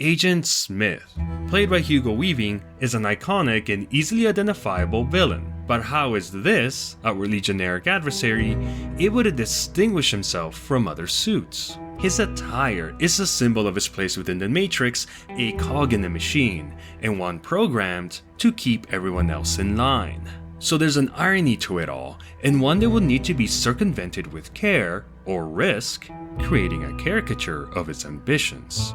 Agent Smith, played by Ewige, is an iconic and easily identifiable villain. But how is this, outwardly generic adversary, able to distinguish himself from other suits? His attire is a symbol of his place within the Matrix, a cog in the machine, and one programmed to keep everyone else in line. So there's an irony to it all, and one that will need to be circumvented with care, or risk, creating a caricature of his ambitions.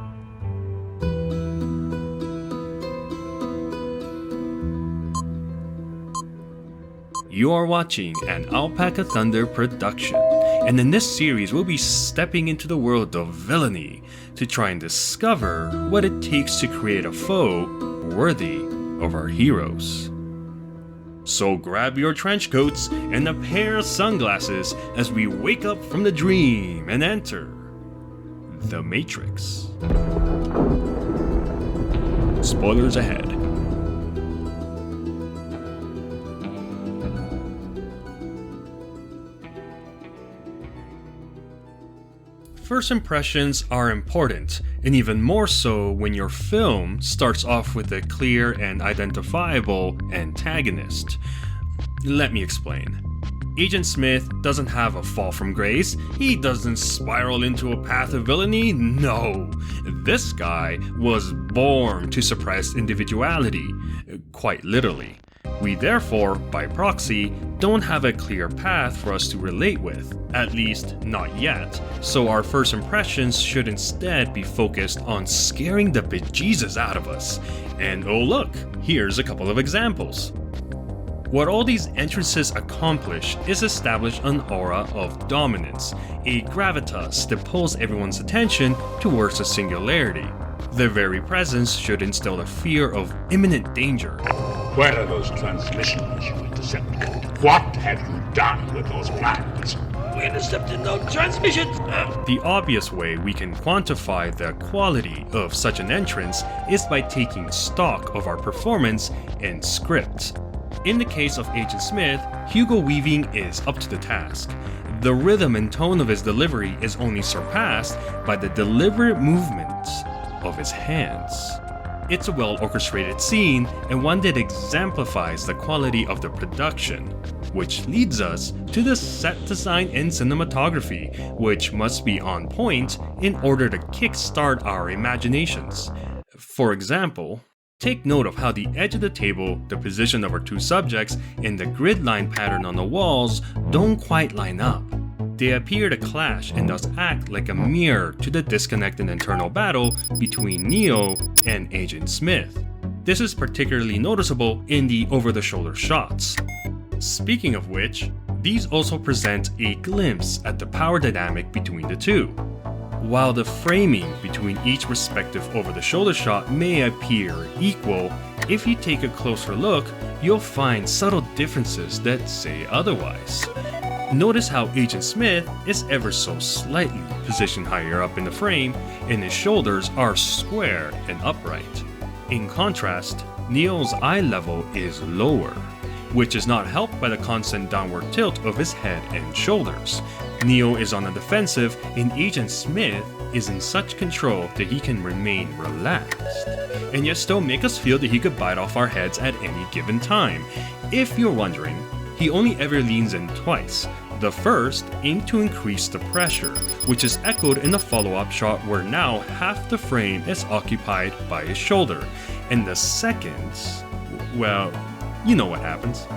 You are watching an Alpaca Thunder production, and in this series we'll be stepping into the world of villainy to try and discover what it takes to create a foe worthy of our heroes. So grab your trench coats and a pair of sunglasses as we wake up from the dream and enter the Matrix. Spoilers ahead. First impressions are important, and even more so when your film starts off with a clear and identifiable antagonist. Let me explain. Agent Smith doesn't have a fall from grace, he doesn't spiral into a path of villainy, no. This guy was born to suppress individuality, quite literally. We therefore, by proxy, don't have a clear path for us to relate with, at least not yet, so our first impressions should instead be focused on scaring the bejesus out of us. And oh look, here's a couple of examples. What all these entrances accomplish is establish an aura of dominance, a gravitas that pulls everyone's attention towards a singularity. Their very presence should instill a fear of imminent danger. Where are those transmissions you intercepted? What have you done with those plans? We intercepted no transmissions! The obvious way we can quantify the quality of such an entrance is by taking stock of our performance and script. In the case of Agent Smith, Ewige is up to the task. The rhythm and tone of his delivery is only surpassed by the deliberate movements of his hands. It's a well-orchestrated scene and one that exemplifies the quality of the production, which leads us to the set design and cinematography, which must be on point in order to kickstart our imaginations. For example, take note of how the edge of the table, the position of our two subjects, and the grid line pattern on the walls don't quite line up. They appear to clash and thus act like a mirror to the disconnected internal battle between Neo and Agent Smith. This is particularly noticeable in the over-the-shoulder shots. Speaking of which, these also present a glimpse at the power dynamic between the two. While the framing between each respective over-the-shoulder shot may appear equal, if you take a closer look, you'll find subtle differences that say otherwise. Notice how Agent Smith is ever so slightly positioned higher up in the frame, and his shoulders are square and upright. In contrast, Neo's eye level is lower, which is not helped by the constant downward tilt of his head and shoulders. Neo is on the defensive, and Agent Smith is in such control that he can remain relaxed, and yet still make us feel that he could bite off our heads at any given time. If you're wondering, he only ever leans in twice. The first aimed to increase the pressure, which is echoed in the follow-up shot where now half the frame is occupied by his shoulder, and the second, well, you know what happens.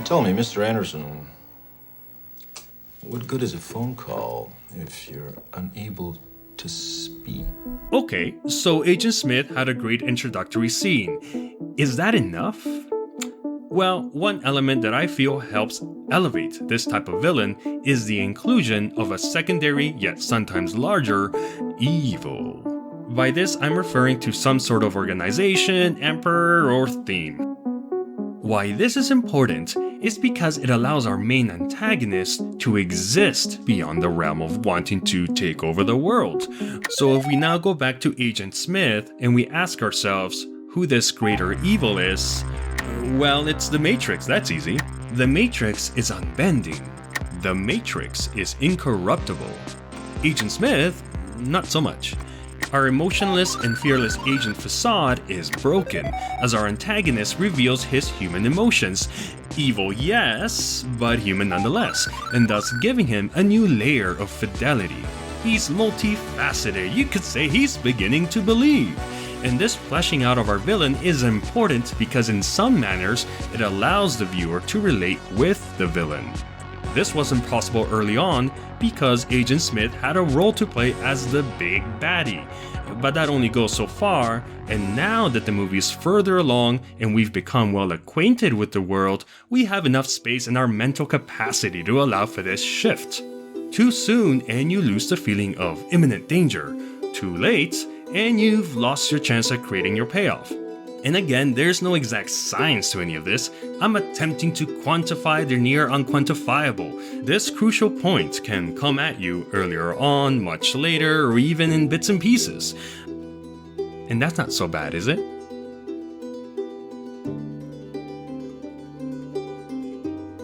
Tell me, Mr. Anderson, what good is a phone call if you're unable to speak? Okay, so Agent Smith had a great introductory scene. Is that enough? Well, one element that I feel helps elevate this type of villain is the inclusion of a secondary, yet sometimes larger, evil. By this, I'm referring to some sort of organization, emperor, or theme. Why this is important is because it allows our main antagonist to exist beyond the realm of wanting to take over the world. So if we now go back to Agent Smith and we ask ourselves who this greater evil is, well, it's the Matrix, that's easy. The Matrix is unbending. The Matrix is incorruptible. Agent Smith, not so much. Our emotionless and fearless agent facade is broken, as our antagonist reveals his human emotions. Evil, yes, but human nonetheless, and thus giving him a new layer of fidelity. He's multifaceted, you could say he's beginning to believe. And this fleshing out of our villain is important because in some manners, it allows the viewer to relate with the villain. This wasn't possible early on because Agent Smith had a role to play as the big baddie. But that only goes so far, and now that the movie is further along and we've become well acquainted with the world, we have enough space in our mental capacity to allow for this shift. Too soon and you lose the feeling of imminent danger. Too late and you've lost your chance at creating your payoff. And again, there's no exact science to any of this. I'm attempting to quantify the near unquantifiable. This crucial point can come at you earlier on, much later, or even in bits and pieces. And that's not so bad, is it?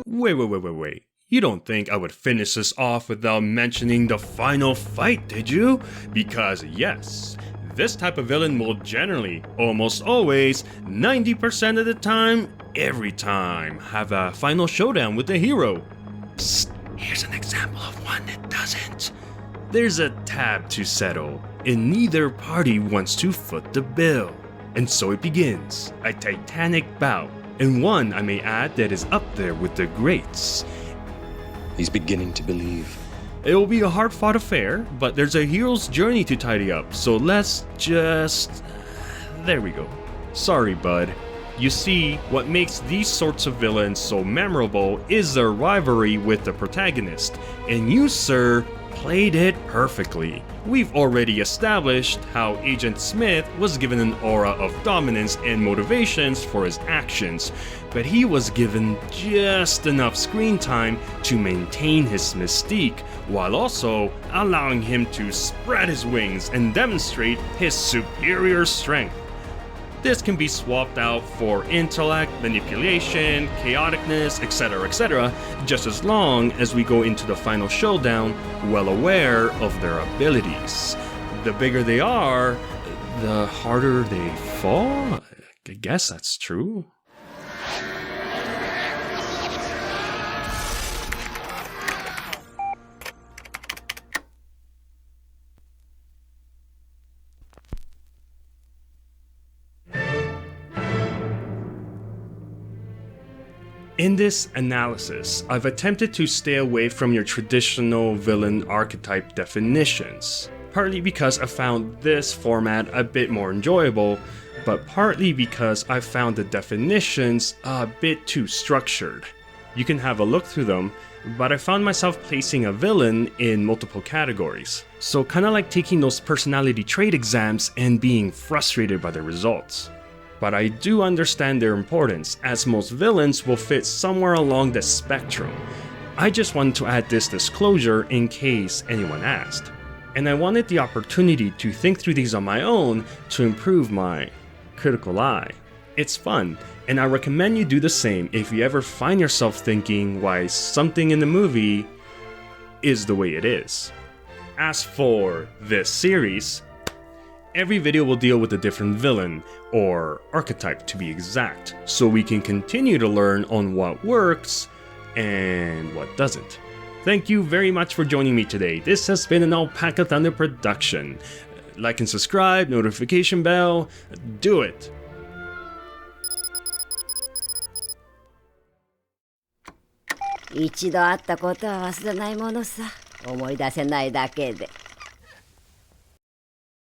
Wait. You don't think I would finish this off without mentioning the final fight, did you? Because yes, this type of villain will generally, almost always, 90% of the time, every time, have a final showdown with the hero. Psst, here's an example of one that doesn't. There's a tab to settle, and neither party wants to foot the bill. And so it begins, a titanic bout, and one, I may add, that is up there with the greats. He's beginning to believe. It will be a hard-fought affair, but there's a hero's journey to tidy up, so let's just... There we go. Sorry, bud. You see, what makes these sorts of villains so memorable is their rivalry with the protagonist, and you, sir, played it perfectly. We've already established how Agent Smith was given an aura of dominance and motivations for his actions, but he was given just enough screen time to maintain his mystique, while also allowing him to spread his wings and demonstrate his superior strength. This can be swapped out for intellect, manipulation, chaoticness, etc., just as long as we go into the final showdown well aware of their abilities. The bigger they are, the harder they fall? I guess that's true. In this analysis, I've attempted to stay away from your traditional villain archetype definitions, partly because I found this format a bit more enjoyable, but partly because I found the definitions a bit too structured. You can have a look through them, but I found myself placing a villain in multiple categories, so kinda like taking those personality trait exams and being frustrated by the results. But I do understand their importance, as most villains will fit somewhere along the spectrum. I just wanted to add this disclosure in case anyone asked. And I wanted the opportunity to think through these on my own to improve my critical eye. It's fun, and I recommend you do the same if you ever find yourself thinking why something in the movie is the way it is. As for this series, every video will deal with a different villain, or archetype to be exact, so we can continue to learn on what works and what doesn't. Thank you very much for joining me today. This has been an Alpaca Thunder production. Like and subscribe, notification bell, do it! 一度会ったことは忘れないものさ。思い出せないだけで。